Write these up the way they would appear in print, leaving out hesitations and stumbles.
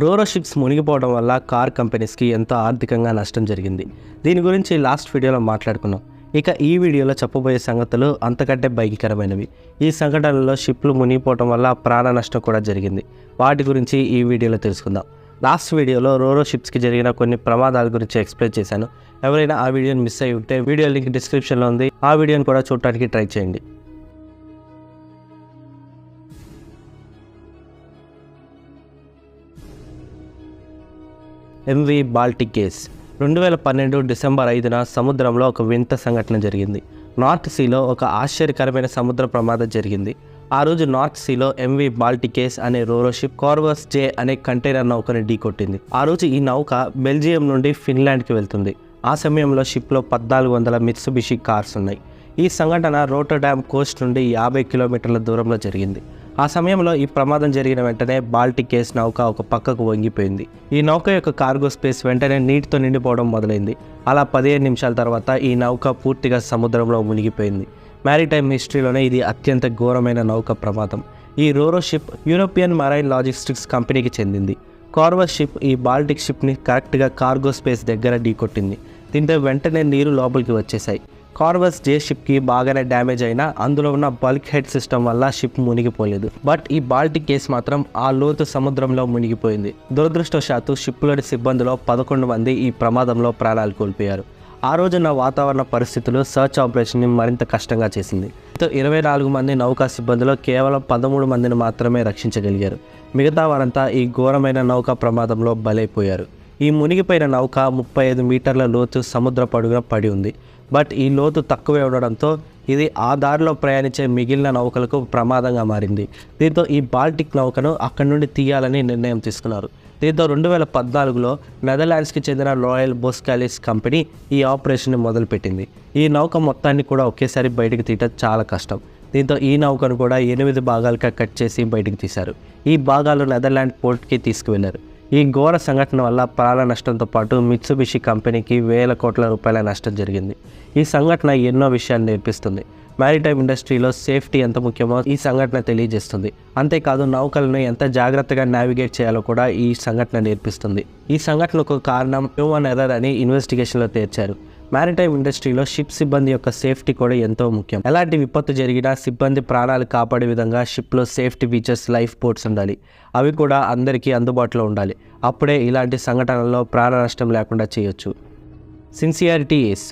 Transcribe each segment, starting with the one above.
రోరో ships మునిగిపోవడం వల్ల car కంపెనీస్కి ఎంతో ఆర్థికంగా నష్టం జరిగింది. దీని గురించి లాస్ట్ వీడియోలో మాట్లాడుకున్నాం. ఇక ఈ వీడియోలో చెప్పబోయే సంగతులు అంతకంటే భయంకరమైనవి. ఈ సంఘటనలో షిప్లు మునిగిపోవడం వల్ల ప్రాణ నష్టం కూడా జరిగింది. వాటి గురించి ఈ వీడియోలో తెలుసుకుందాం. లాస్ట్ వీడియోలో రోరో షిప్స్కి జరిగిన కొన్ని ప్రమాదాల గురించి ఎక్స్ప్లెయిన్ చేశాను. ఎవరైనా ఆ వీడియోని మిస్ అయ్యి ఉంటే వీడియో లింక్ డిస్క్రిప్షన్లో ఉంది. ఆ వీడియోని కూడా చూడటానికి ట్రై చేయండి. ఎంవి బాల్టిక్ కేస్ 2012 డిసెంబర్ 5న సముద్రంలో ఒక వింత సంఘటన జరిగింది. నార్త్ సీలో ఒక ఆశ్చర్యకరమైన సముద్ర ప్రమాదం జరిగింది. ఆ రోజు నార్త్ సీలో ఎంవి బాల్టిక్ కేస్ అనే రోరో షిప్ కార్వస్ జే అనే కంటైనర్ నౌకని ఢీకొట్టింది. ఆ రోజు ఈ నౌక బెల్జియం నుండి ఫిన్లాండ్కి వెళ్తుంది. ఆ సమయంలో షిప్లో 1400 మిత్సుబిషి కార్స్ ఉన్నాయి. ఈ సంఘటన రోటర్డామ్ కోస్ట్ నుండి 50 కిలోమీటర్ల దూరంలో జరిగింది. ఆ సమయంలో ఈ ప్రమాదం జరిగిన వెంటనే బాల్టిక్ కేస్ నౌక ఒక పక్కకు వంగిపోయింది. ఈ నౌక యొక్క కార్గో స్పేస్ వెంటనే నీటితో నిండిపోవడం మొదలైంది. అలా 15 నిమిషాల తర్వాత ఈ నౌక పూర్తిగా సముద్రంలో మునిగిపోయింది. మ్యారిటైమ్ హిస్టరీలోనే ఇది అత్యంత ఘోరమైన నౌక ప్రమాదం. ఈ రోరో షిప్ యూరోపియన్ మరైన్ లాజిస్టిక్స్ కంపెనీకి చెందింది. కార్వస్ షిప్ ఈ బాల్టిక్ షిప్ని కరెక్ట్గా కార్గో స్పేస్ దగ్గర ఢీకొట్టింది. దీంతో వెంటనే నీరు లోపలికి వచ్చేసాయి. కార్వస్ జే షిప్కి బాగానే డ్యామేజ్ అయినా అందులో ఉన్న బల్క్ హెడ్ సిస్టమ్ వల్ల షిప్ మునిగిపోలేదు. బట్ ఈ బాల్టిక్ కేస్ మాత్రం ఆ లోతు సముద్రంలో మునిగిపోయింది. దురదృష్టవశాత్తు షిప్లోని సిబ్బందిలో 11 మంది ఈ ప్రమాదంలో ప్రాణాలు కోల్పోయారు. ఆ రోజున్న వాతావరణ పరిస్థితులు సర్చ్ ఆపరేషన్ని మరింత కష్టంగా చేసింది. 24 మంది నౌకా సిబ్బందిలో కేవలం 13 మందిని మాత్రమే రక్షించగలిగారు. మిగతా వారంతా ఈ ఘోరమైన నౌకా ప్రమాదంలో బలైపోయారు. ఈ మునిగిపోయిన నౌక 35 మీటర్ల లోతు సముద్ర పడుగున పడి ఉంది. బట్ ఈ లోతు తక్కువే ఉండడంతో ఇది ఆ దారిలో ప్రయాణించే మిగిలిన నౌకలకు ప్రమాదంగా మారింది. దీంతో ఈ బాల్టిక్ నౌకను అక్కడి నుండి తీయాలని నిర్ణయం తీసుకున్నారు. దీంతో 2014లో నెదర్లాండ్స్కి చెందిన రాయల్ బోస్కాలిస్ కంపెనీ ఈ ఆపరేషన్ని మొదలుపెట్టింది. ఈ నౌక మొత్తాన్ని కూడా ఒకేసారి బయటకు తీయటం చాలా కష్టం. దీంతో ఈ నౌకను కూడా 8 భాగాలుగా కట్ చేసి బయటకు తీశారు. ఈ భాగాలు నెదర్లాండ్ పోర్ట్కి తీసుకువెళ్లారు. ఈ ఘోర సంఘటన వల్ల ప్రాణ నష్టంతో పాటు మిత్సుబిషి కంపెనీకి వేల కోట్ల రూపాయల నష్టం జరిగింది. ఈ సంఘటన ఎన్నో విషయాలు నేర్పిస్తుంది. మ్యారిటైమ్ ఇండస్ట్రీలో సేఫ్టీ ఎంత ముఖ్యమో ఈ సంఘటన తెలియజేస్తుంది. అంతేకాదు నౌకలను ఎంత జాగ్రత్తగా నావిగేట్ చేయాలో కూడా ఈ సంఘటన నేర్పిస్తుంది. ఈ సంఘటనకు కారణం హ్యూమన్ ఎర్రర్ అని ఇన్వెస్టిగేషన్లో తేల్చారు. మ్యారిటైమ్ ఇండస్ట్రీలో షిప్ సిబ్బంది యొక్క సేఫ్టీ కూడా ఎంతో ముఖ్యం. ఎలాంటి విపత్తు జరిగినా సిబ్బంది ప్రాణాలు కాపాడే విధంగా షిప్లో సేఫ్టీ ఫీచర్స్, లైఫ్ బోట్స్ ఉండాలి. అవి కూడా అందరికీ అందుబాటులో ఉండాలి. అప్పుడే ఇలాంటి సంఘటనల్లో ప్రాణ నష్టం లేకుండా చేయొచ్చు. సిన్సియారిటీ ఏస్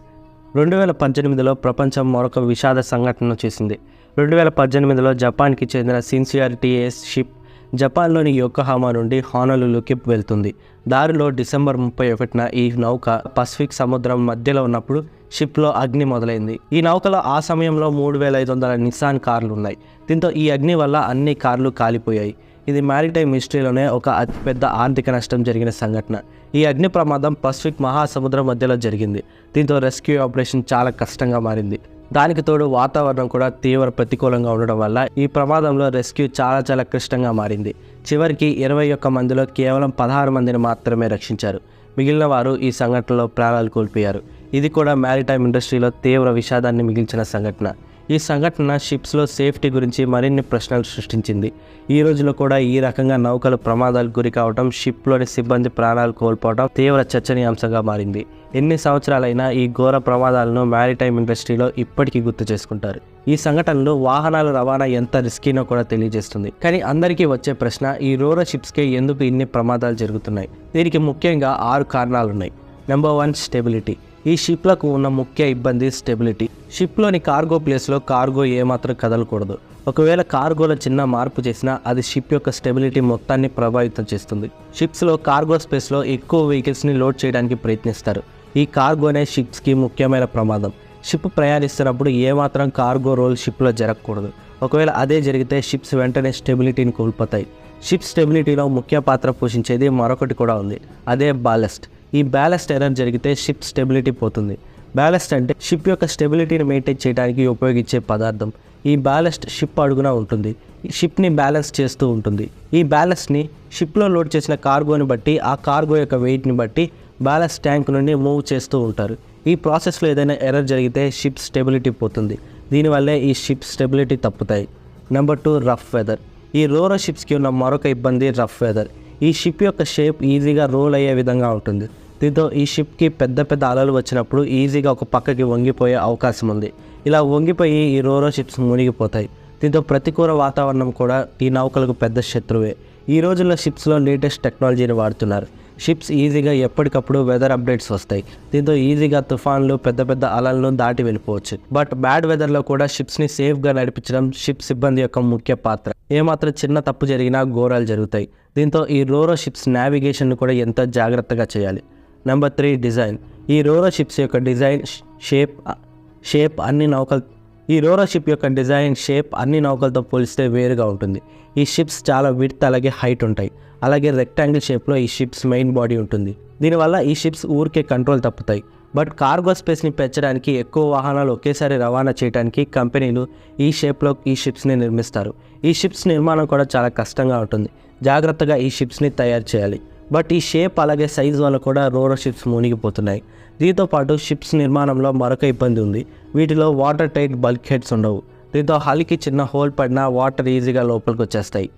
2018లో ప్రపంచం మరొక విషాద సంఘటనను చేసింది. 2018లో జపాన్కి చెందిన సిన్సియారిటీ ఏస్ షిప్ జపాన్లోని యోకోహామా నుండి హోనోలులుకి వెళ్తుంది. దారిలో డిసెంబర్ 31న ఈ నౌక పసిఫిక్ సముద్రం మధ్యలో ఉన్నప్పుడు షిప్లో అగ్ని మొదలైంది. ఈ నౌకలో ఆ సమయంలో 3500 నిస్సాన్ కార్లు ఉన్నాయి. దీంతో ఈ అగ్ని వల్ల అన్ని కార్లు కాలిపోయాయి. ఇది మ్యారిటైమ్ హిస్టరీలోనే ఒక అతిపెద్ద ఆర్థిక నష్టం జరిగిన సంఘటన. ఈ అగ్ని ప్రమాదం పసిఫిక్ మహాసముద్రం మధ్యలో జరిగింది. దీంతో రెస్క్యూ ఆపరేషన్ చాలా కష్టంగా మారింది. దానికి తోడు వాతావరణం కూడా తీవ్ర ప్రతికూలంగా ఉండడం వల్ల ఈ ప్రమాదంలో రెస్క్యూ చాలా క్లిష్టంగా మారింది. చివరికి 21 మందిలో కేవలం 16 మందిని మాత్రమే రక్షించారు. మిగిలిన వారు ఈ సంఘటనలో ప్రాణాలు కోల్పోయారు. ఇది కూడా మ్యారిటైమ్ ఇండస్ట్రీలో తీవ్ర విషాదాన్ని మిగిల్చిన సంఘటన. ఈ సంఘటన షిప్స్లో సేఫ్టీ గురించి మరిన్ని ప్రశ్నలు సృష్టించింది. ఈ రోజులో కూడా ఈ రకంగా నౌకలు ప్రమాదాలకు గురి కావడం, షిప్లోని సిబ్బంది ప్రాణాలు కోల్పోవడం తీవ్ర చర్చనీయాంశంగా మారింది. ఎన్ని సంవత్సరాలైనా ఈ ఘోర ప్రమాదాలను మ్యారిటైమ్ ఇండస్ట్రీలో ఇప్పటికీ గుర్తు చేసుకుంటారు. ఈ సంఘటనలు వాహనాల రవాణా ఎంత రిస్కీనో కూడా తెలియజేస్తుంది. కానీ అందరికీ వచ్చే ప్రశ్న, ఈ రోరో షిప్స్కే ఎందుకు ఇన్ని ప్రమాదాలు జరుగుతున్నాయి? దీనికి ముఖ్యంగా 6 కారణాలున్నాయి. Number 1, stability. ఈ షిప్లకు ఉన్న ముఖ్య ఇబ్బంది స్టెబిలిటీ. షిప్లోని కార్గో ప్లేస్లో కార్గో ఏమాత్రం కదలకూడదు. ఒకవేళ కార్గోలో చిన్న మార్పు చేసినా అది షిప్ యొక్క స్టెబిలిటీ మొత్తాన్ని ప్రభావితం చేస్తుంది. షిప్స్లో కార్గో స్పేస్లో ఎక్కువ వెహికల్స్ని లోడ్ చేయడానికి ప్రయత్నిస్తారు. ఈ కార్గోనే షిప్స్కి ముఖ్యమైన ప్రమాదం. షిప్ ప్రయాణిస్తున్నప్పుడు ఏమాత్రం కార్గో రోల్ షిప్లో జరగకూడదు. ఒకవేళ అదే జరిగితే షిప్స్ వెంటనే స్టెబిలిటీని కోల్పోతాయి. షిప్ స్టెబిలిటీలో ముఖ్య పాత్ర పోషించేది మరొకటి కూడా ఉంది. అదే బ్యాలస్ట్. ఈ బ్యాలస్ట్ ఎర్రర్ జరిగితే షిప్ స్టెబిలిటీ పోతుంది. బ్యాలస్ట్ అంటే షిప్ యొక్క స్టెబిలిటీని మెయింటైన్ చేయడానికి ఉపయోగించే పదార్థం. ఈ బ్యాలస్ట్ షిప్ అడుగున ఉంటుంది. ఈ షిప్ని బ్యాలెన్స్ చేస్తూ ఉంటుంది. ఈ బ్యాలెన్స్ని షిప్లో లోడ్ చేసిన కార్గోని బట్టి, ఆ కార్గో యొక్క వెయిట్ని బట్టి బ్యాలెన్స్ ట్యాంక్ నుండి మూవ్ చేస్తూ ఉంటారు. ఈ ప్రాసెస్లో ఏదైనా ఎర్రర్ జరిగితే షిప్ స్టెబిలిటీ పోతుంది. దీనివల్లే ఈ షిప్ స్టెబిలిటీ తప్పుతాయి. Number 2, rough weather. ఈ రోరో షిప్స్కి ఉన్న మరొక ఇబ్బంది రఫ్ వెదర్. ఈ షిప్ యొక్క షేప్ ఈజీగా రోల్ అయ్యే విధంగా ఉంటుంది. దీంతో ఈ షిప్కి పెద్ద పెద్ద అలలు వచ్చినప్పుడు ఈజీగా ఒక పక్కకి వంగిపోయే అవకాశం ఉంది. ఇలా వంగిపోయి ఈ రోరో షిప్స్ మునిగిపోతాయి. దీంతో ప్రతికూల వాతావరణం కూడా ఈ నౌకలకు పెద్ద శత్రువే. ఈ రోజుల్లో షిప్స్లో లేటెస్ట్ టెక్నాలజీని వాడుతున్నారు. షిప్స్ ఈజీగా ఎప్పటికప్పుడు వెదర్ అప్డేట్స్ వస్తాయి. దీంతో ఈజీగా తుఫాన్లు పెద్ద పెద్ద అలలను దాటి వెళ్ళిపోవచ్చు. బట్ బ్యాడ్ వెదర్లో కూడా షిప్స్ని సేఫ్గా నడిపించడం షిప్ సిబ్బంది యొక్క ముఖ్య పాత్ర. ఏమాత్రం చిన్న తప్పు జరిగినా ఘోరాలు జరుగుతాయి. దీంతో ఈ రోరో షిప్స్ నావిగేషన్ కూడా ఎంతో జాగ్రత్తగా చేయాలి. Number 3 design. ఈ రోరో షిప్స్ యొక్క డిజైన్ షేప్ అన్ని నౌకలతో పోలిస్తే వేరుగా ఉంటుంది. ఈ షిప్స్ చాలా విడ్త్ అలాగే హైట్ ఉంటాయి. అలాగే రెక్టాంగిల్ షేప్లో ఈ షిప్స్ మెయిన్ బాడీ ఉంటుంది. దీనివల్ల ఈ షిప్స్ ఊరికే కంట్రోల్ తప్పుతాయి. బట్ కార్గో స్పేస్ని పెంచడానికి ఎక్కువ వాహనాలు ఒకేసారి రవాణా చేయడానికి కంపెనీలు ఈ షేప్లో ఈ షిప్స్ని నిర్మిస్తారు. ఈ షిప్స్ నిర్మాణం కూడా చాలా కష్టంగా ఉంటుంది. జాగ్రత్తగా ఈ షిప్స్ని తయారు చేయాలి. బట్ ఈ షేప్ అలాగే సైజు వల్ల కూడా రోరో షిప్స్ మునిగిపోతున్నాయి. దీంతో పాటు షిప్స్ నిర్మాణంలో మరొక ఇబ్బంది ఉంది. వీటిలో వాటర్ టైట్ బల్క్ హెడ్స్ ఉండవు. దీంతో హల్కి చిన్న హోల్ పడినా వాటర్ ఈజీగా లోపలికి వచ్చేస్తాయి.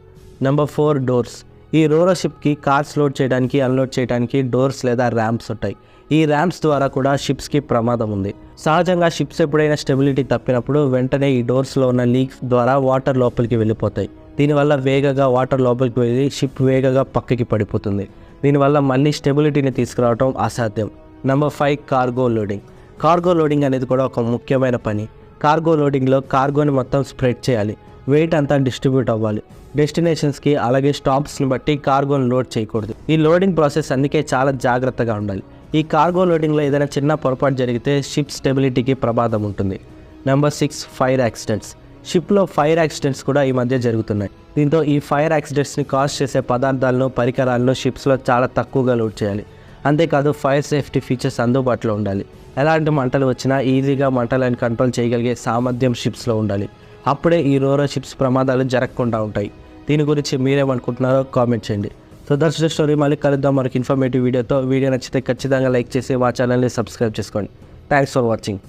Number 4 doors. ఈ రోరో షిప్కి కార్స్ లోడ్ చేయడానికి అన్లోడ్ చేయడానికి డోర్స్ లేదా ర్యాంప్స్ ఉంటాయి. ఈ ర్యాంప్స్ ద్వారా కూడా షిప్స్కి ప్రమాదం ఉంది. సహజంగా షిప్స్ ఎప్పుడైనా స్టెబిలిటీ తప్పినప్పుడు వెంటనే ఈ డోర్స్లో ఉన్న లీక్స్ ద్వారా వాటర్ లోపలికి వెళ్ళిపోతాయి. దీనివల్ల వేగంగా వాటర్ లోపలికి వెళ్ళి షిప్ వేగంగా పక్కకి పడిపోతుంది. దీనివల్ల మళ్ళీ స్టెబిలిటీని తీసుకురావడం అసాధ్యం. Number 5 cargo loading. Cargo loading అనేది కూడా ఒక ముఖ్యమైన పని. కార్గో లోడింగ్లో కార్గోని మొత్తం స్ప్రెడ్ చేయాలి. వెయిట్ అంతా డిస్ట్రిబ్యూట్ అవ్వాలి. డెస్టినేషన్స్కి అలాగే స్టాప్స్ని బట్టి కార్గోని లోడ్ చేయకూడదు. ఈ లోడింగ్ ప్రాసెస్ అందుకే చాలా జాగ్రత్తగా ఉండాలి. ఈ కార్గో లోడింగ్లో ఏదైనా చిన్న పొరపాటు జరిగితే షిప్ స్టెబిలిటీకి ప్రమాదం ఉంటుంది. Number 6 fire accidents. షిప్లో ఫైర్ యాక్సిడెంట్స్ కూడా ఈ మధ్య జరుగుతున్నాయి. దీంతో ఈ ఫైర్ యాక్సిడెంట్స్ని కాజ్ చేసే పదార్థాలను పరికరాలను షిప్స్లో చాలా తక్కువగా లోడ్ చేయాలి. అంతేకాదు ఫైర్ సేఫ్టీ ఫీచర్స్ అందుబాటులో ఉండాలి. ఎలాంటి మంటలు వచ్చినా ఈజీగా మంటలను కంట్రోల్ చేయగలిగే సామర్థ్యం షిప్స్లో ఉండాలి. అప్పుడే ఈ రోరో షిప్స్ ప్రమాదాలు జరగకుండా ఉంటాయి. దీని గురించి మీరేమనుకుంటున్నారో కామెంట్ చేయండి. So that's the story. మళ్ళీ కలుద్దాం మరొక ఇన్ఫర్మేటివ్ వీడియోతో. వీడియో నచ్చితే ఖచ్చితంగా లైక్ చేసి మా ఛానల్ని సబ్స్క్రైబ్ చేసుకోండి. Thanks for watching.